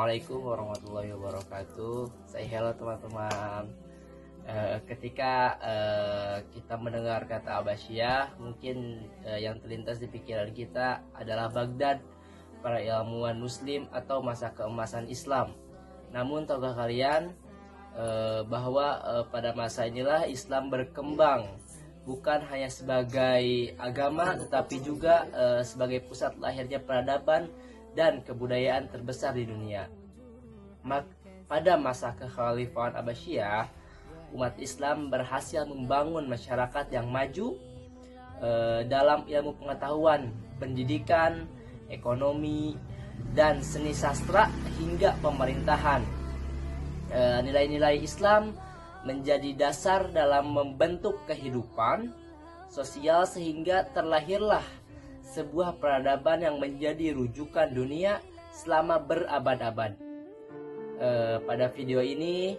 Assalamualaikum warahmatullahi wabarakatuh. Hello teman-teman. Ketika kita mendengar kata Abbasiyah, mungkin yang terlintas di pikiran kita adalah Baghdad, para ilmuwan Muslim atau masa keemasan Islam. Namun tahukah kalian bahwa pada masa inilah Islam berkembang, bukan hanya sebagai agama, tetapi juga sebagai pusat lahirnya peradaban dan kebudayaan terbesar di dunia. Pada masa kekhalifahan Abbasiyah, umat Islam berhasil membangun masyarakat yang maju dalam ilmu pengetahuan, pendidikan, ekonomi, dan seni sastra hingga pemerintahan. Nilai-nilai Islam menjadi dasar dalam membentuk kehidupan sosial sehingga terlahirlah sebuah peradaban yang menjadi rujukan dunia selama berabad-abad. Pada video ini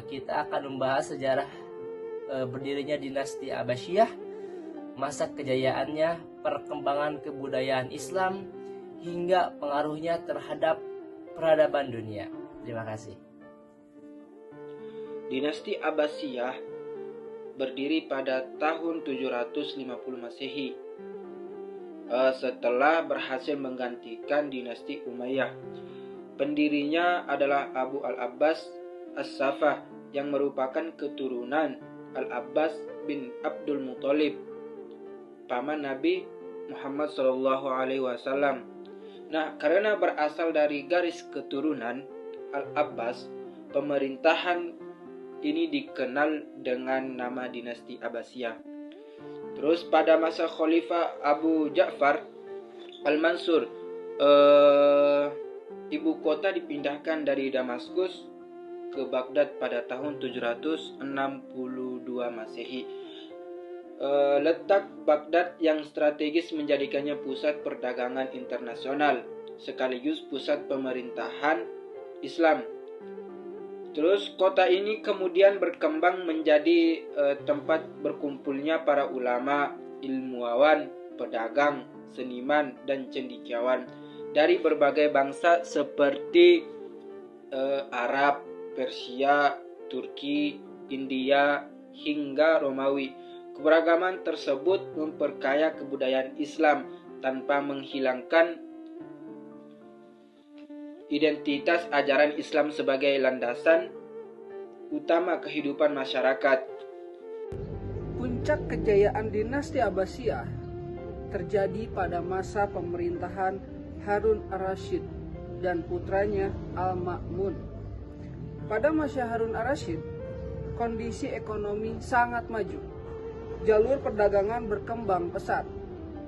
kita akan membahas sejarah berdirinya dinasti Abbasiyah, masa kejayaannya, perkembangan kebudayaan Islam, hingga pengaruhnya terhadap peradaban dunia. Terima kasih. Dinasti Abbasiyah berdiri pada tahun 750 Masehi setelah berhasil menggantikan dinasti Umayyah. Pendirinya adalah Abu al-Abbas As-Saffah yang merupakan keturunan Al-Abbas bin Abdul Muthalib, paman Nabi Muhammad SAW. Nah, karena berasal dari garis keturunan Al-Abbas, pemerintahan ini dikenal dengan nama dinasti Abbasiyah. Terus pada masa Khalifah Abu Ja'far Al-Mansur, ibu kota dipindahkan dari Damaskus ke Baghdad pada tahun 762 Masehi. Letak Baghdad yang strategis menjadikannya pusat perdagangan internasional sekaligus pusat pemerintahan Islam. Terus kota ini kemudian berkembang menjadi tempat berkumpulnya para ulama, ilmuwan, pedagang, seniman, dan cendekiawan dari berbagai bangsa seperti Arab, Persia, Turki, India, hingga Romawi. Keberagaman tersebut memperkaya kebudayaan Islam tanpa menghilangkan identitas ajaran Islam sebagai landasan utama kehidupan masyarakat. Puncak kejayaan dinasti Abbasiyah terjadi pada masa pemerintahan Harun ar-Rasyid dan putranya Al-Ma'mun. Pada masa Harun ar-Rasyid, kondisi ekonomi sangat maju. Jalur perdagangan berkembang pesat,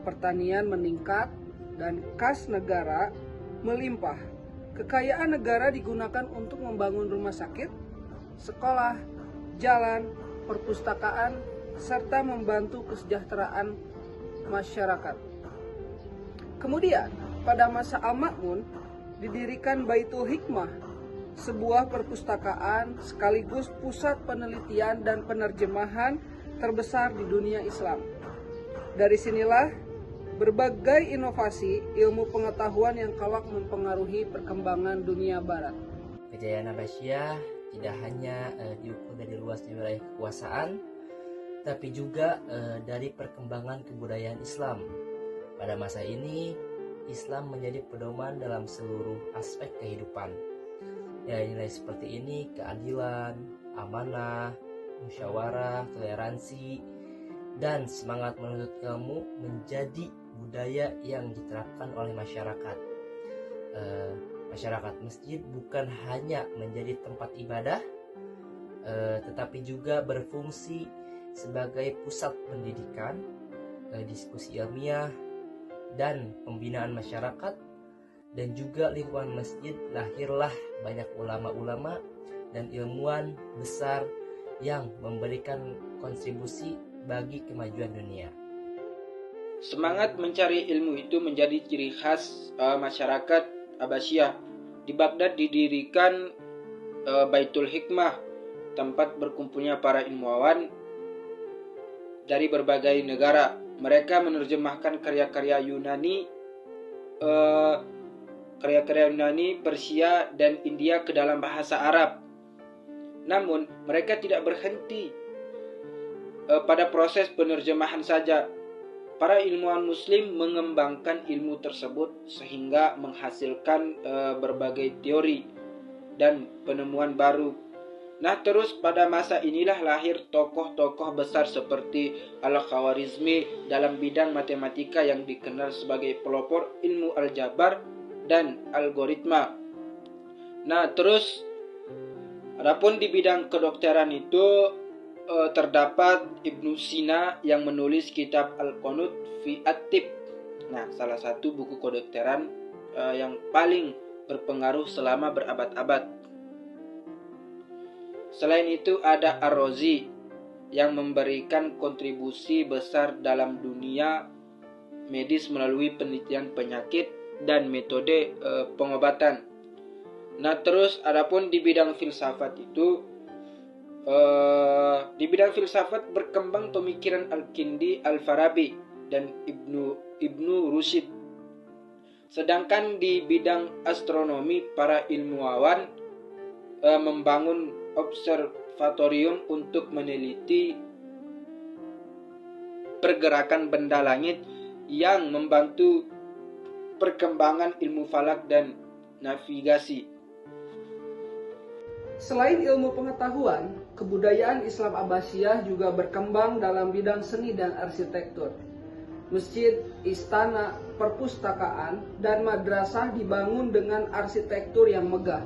pertanian meningkat, dan kas negara melimpah. Kekayaan negara digunakan untuk membangun rumah sakit, sekolah, jalan, perpustakaan, serta membantu kesejahteraan masyarakat. Kemudian, pada masa Al-Ma'mun, didirikan Baitul Hikmah, sebuah perpustakaan sekaligus pusat penelitian dan penerjemahan terbesar di dunia Islam. Dari sinilah berbagai inovasi ilmu pengetahuan yang kelak mempengaruhi perkembangan dunia barat. Kejayaan Abbasiyah tidak hanya diukur dari luasnya wilayah kekuasaan, tapi juga dari perkembangan kebudayaan Islam. Pada masa ini, Islam menjadi pedoman dalam seluruh aspek kehidupan. Nilai-nilai seperti ini, keadilan, amanah, musyawarah, toleransi, dan semangat menuntut ilmu menjadi budaya yang diterapkan oleh masyarakat. Masyarakat masjid bukan hanya menjadi tempat ibadah, tetapi juga berfungsi sebagai pusat pendidikan, diskusi ilmiah, dan pembinaan masyarakat. Dan juga lingkungan masjid lahirlah banyak ulama-ulama dan ilmuwan besar yang memberikan kontribusi bagi kemajuan dunia. Semangat mencari ilmu itu menjadi ciri khas masyarakat Abbasiyah. Di Baghdad didirikan Baitul Hikmah, tempat berkumpulnya para ilmuwan dari berbagai negara. Mereka menerjemahkan karya-karya Yunani karya-karya Yunani, Persia, dan India ke dalam bahasa Arab. Namun, mereka tidak berhenti pada proses penerjemahan saja. Para ilmuwan Muslim mengembangkan ilmu tersebut sehingga menghasilkan berbagai teori dan penemuan baru. Nah, terus pada masa inilah lahir tokoh-tokoh besar seperti Al-Khawarizmi dalam bidang matematika yang dikenal sebagai pelopor ilmu aljabar dan algoritma. Nah, terus adapun di bidang kedokteran itu terdapat Ibnu Sina yang menulis kitab Al-Qunut fi At-Tib. Nah, salah satu buku kedokteran yang paling berpengaruh selama berabad-abad. Selain itu ada Ar-Razi yang memberikan kontribusi besar dalam dunia medis melalui penelitian penyakit dan metode pengobatan. Nah, terus adapun di bidang filsafat itu di bidang filsafat berkembang pemikiran Al-Kindi, Al-Farabi, dan Ibnu Rushd. Sedangkan di bidang astronomi, para ilmuwan membangun observatorium untuk meneliti pergerakan benda langit yang membantu perkembangan ilmu falak dan navigasi. Selain ilmu pengetahuan, kebudayaan Islam Abbasiyah juga berkembang dalam bidang seni dan arsitektur. Masjid, istana, perpustakaan, dan madrasah dibangun dengan arsitektur yang megah.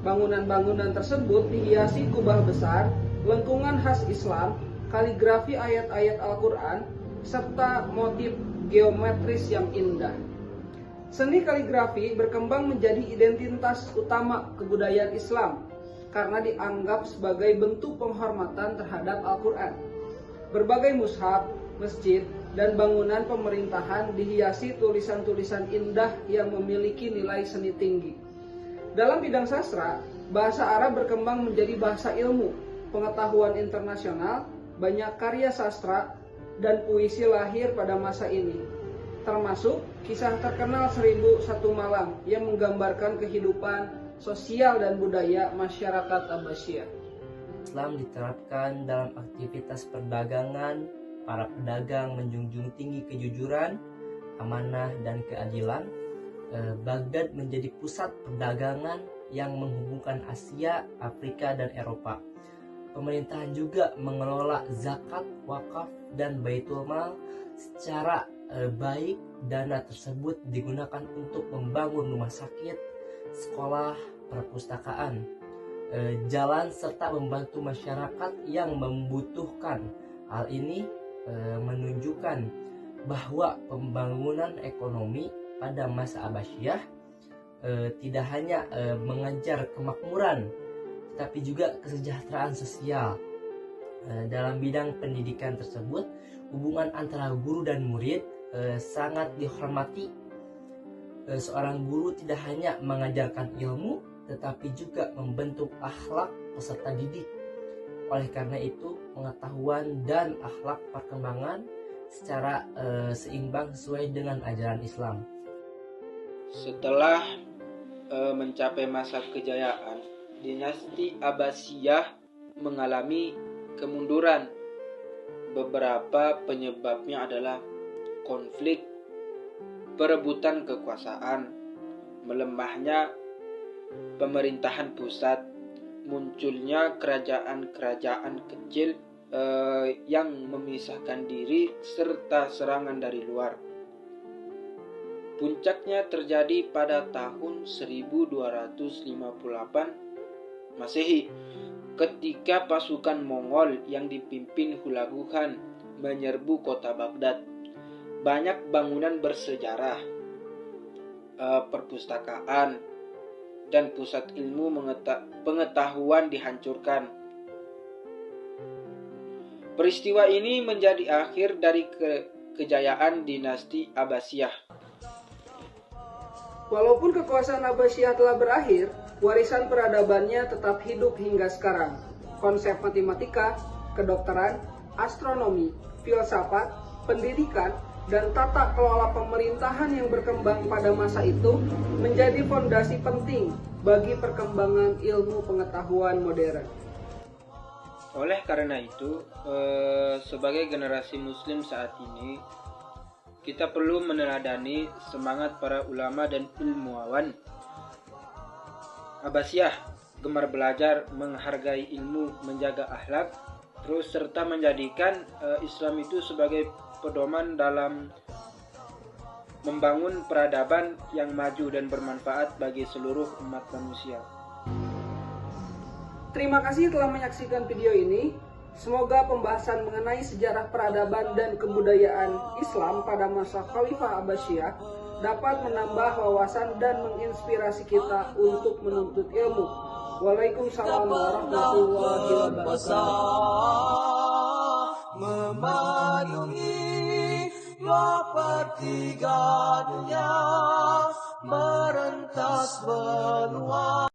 Bangunan-bangunan tersebut dihiasi kubah besar, lengkungan khas Islam, kaligrafi ayat-ayat Al-Quran, serta motif geometris yang indah. Seni kaligrafi berkembang menjadi identitas utama kebudayaan Islam karena dianggap sebagai bentuk penghormatan terhadap Al-Quran. Berbagai mushaf, masjid, dan bangunan pemerintahan dihiasi tulisan-tulisan indah yang memiliki nilai seni tinggi. Dalam bidang sastra, bahasa Arab berkembang menjadi bahasa ilmu, pengetahuan internasional, banyak karya sastra dan puisi lahir pada masa ini, termasuk kisah terkenal 1001 Malam yang menggambarkan kehidupan sosial dan budaya masyarakat Abbasiyah. Islam diterapkan dalam aktivitas perdagangan. Para pedagang menjunjung tinggi kejujuran, amanah, dan keadilan. Baghdad menjadi pusat perdagangan yang menghubungkan Asia, Afrika, dan Eropa. Pemerintahan juga mengelola zakat, wakaf, dan baitul mal secara baik. Dana tersebut digunakan untuk membangun rumah sakit, sekolah, perpustakaan, jalan, serta membantu masyarakat yang membutuhkan. Hal ini menunjukkan bahwa pembangunan ekonomi pada masa Abbasiyah tidak hanya mengejar kemakmuran, tetapi juga kesejahteraan sosial. Dalam bidang pendidikan tersebut, hubungan antara guru dan murid sangat dihormati. Seorang guru tidak hanya mengajarkan ilmu, tetapi juga membentuk akhlak peserta didik. Oleh karena itu, pengetahuan dan akhlak perkembangan secara seimbang sesuai dengan ajaran Islam. Setelah mencapai masa kejayaan, dinasti Abbasiyah mengalami kemunduran. Beberapa penyebabnya adalah konflik, perebutan kekuasaan, melemahnya pemerintahan pusat, munculnya kerajaan-kerajaan kecil yang memisahkan diri, serta serangan dari luar. Puncaknya terjadi pada tahun 1258 Masehi, ketika pasukan Mongol yang dipimpin Hulagu Khan menyerbu kota Baghdad. Banyak bangunan bersejarah, perpustakaan, dan pusat ilmu pengetahuan dihancurkan. Peristiwa ini menjadi akhir dari kejayaan dinasti Abbasiyah. Walaupun kekuasaan Abbasiyah telah berakhir, warisan peradabannya tetap hidup hingga sekarang. Konsep matematika, kedokteran, astronomi, filsafat, pendidikan, dan tata kelola pemerintahan yang berkembang pada masa itu menjadi fondasi penting bagi perkembangan ilmu pengetahuan modern. Oleh karena itu, sebagai generasi muslim saat ini, kita perlu meneladani semangat para ulama dan ilmuwan Abbasiyah, gemar belajar, menghargai ilmu, menjaga akhlak, terus serta menjadikan Islam itu sebagai pedoman dalam membangun peradaban yang maju dan bermanfaat bagi seluruh umat manusia. Terima kasih telah menyaksikan video ini. Semoga pembahasan mengenai sejarah peradaban dan kebudayaan Islam pada masa Khalifah Abbasiyah dapat menambah wawasan dan menginspirasi kita untuk menuntut ilmu. Waalaikumsalam warahmatullahi wabarakatuh. Memayungi dua pertiga dunia, merentas benua.